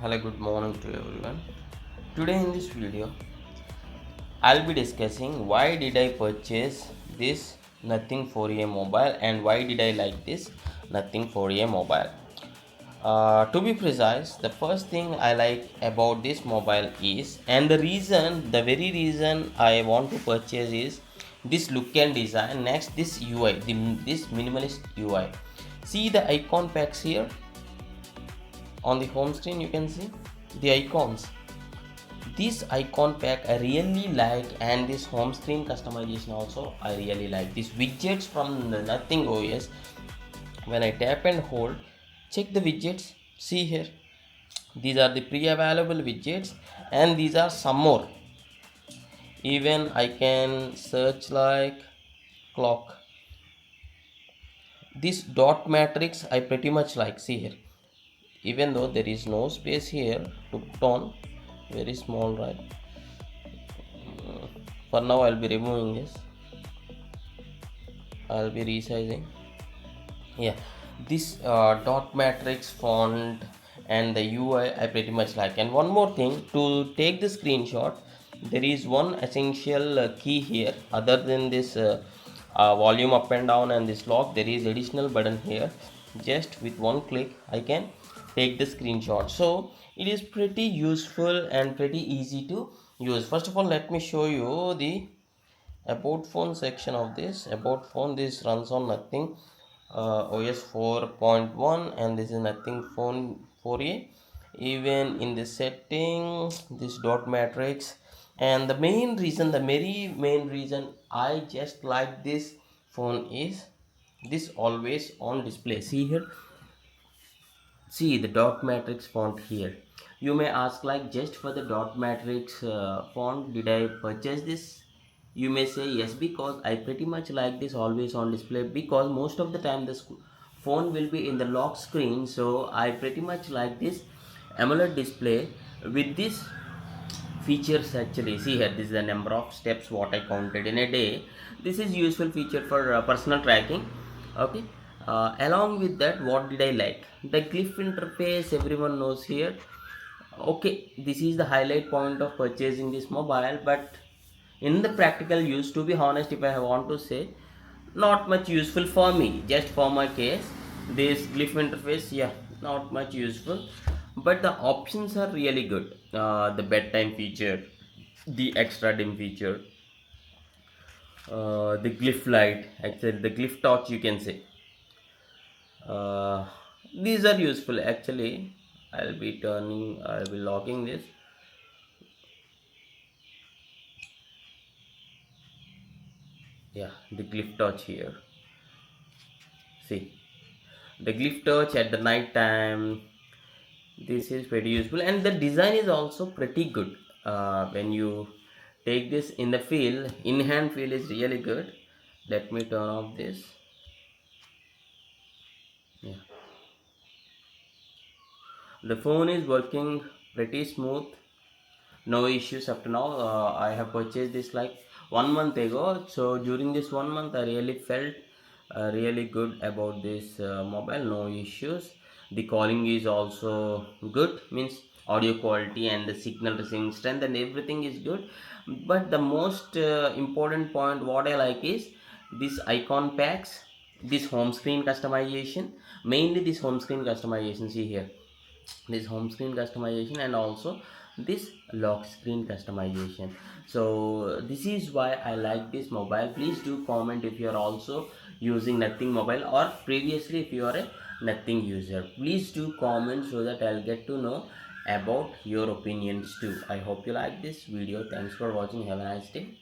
Hello, good morning to everyone. Today in this video, I'll be discussing why did I purchase this Nothing 4A mobile and why did I like this Nothing 4A mobile. To be precise, the first thing I like about this mobile is, and the very reason I want to purchase is this look and design. Next, this UI, this minimalist UI. See the icon packs here on the home screen. You can see the icons. This icon pack I really like, and this home screen customization also I really like. These widgets from the Nothing OS, when I tap and hold, check the widgets. See here, these are the pre-available widgets, and these are some more. Even I can search like clock. This dot matrix I pretty much like. See here, even though there is no space here to put on, very small, right? For now I'll be removing this. I'll be resizing. Yeah, this dot matrix font and the UI I pretty much like. And one more thing, to take the screenshot, there is one essential key here. Other than this volume up and down and this lock, there is additional button here. Just with one click I can take the screenshot, so it is pretty useful and pretty easy to use. First of all, let me show you the about phone section of this. About phone, this runs on Nothing OS 4.1, and this is Nothing phone 4A. Even in the settings, this dot matrix, and the very main reason I just like this phone is this always on display. See here, see the dot matrix font here. You may ask, like, just for the dot matrix font did I purchase this? You may say yes, because I pretty much like this always on display, because most of the time the phone will be in the lock screen, so I pretty much like this AMOLED display with this features. Actually, see here, this is the number of steps what I counted in a day. This is useful feature for personal tracking. Okay, along with that, what did I like? The Glyph interface, everyone knows here. Okay, this is the highlight point of purchasing this mobile, but in the practical use, to be honest, if I want to say, not much useful for me. Just for my case, this Glyph interface, yeah, not much useful, but the options are really good. The bedtime feature, the extra dim feature, the Glyph light, actually the Glyph torch, you can say. uh, these are useful actually. I'll be locking this. Yeah, the Glyph torch here. See, the Glyph torch at the night time, this is pretty useful, and the design is also pretty good. When you take this in the feel, in hand feel is really good. Let me turn off this. Yeah, the phone is working pretty smooth, no issues up to now. I have purchased this like 1 month ago, so during this 1 month I really felt really good about this mobile. No issues. The calling is also good, means audio quality and the signal receiving strength and everything is good. But the most important point what I like is this icon packs, this home screen customization, mainly this home screen customization. See here, this home screen customization and also this lock screen customization. So this is why I like this mobile. Please do comment if you are also using Nothing mobile, or previously if you are a Nothing user. Please do comment so that I'll get to know about your opinions too. I hope you like this video. Thanks for watching. Have a nice day.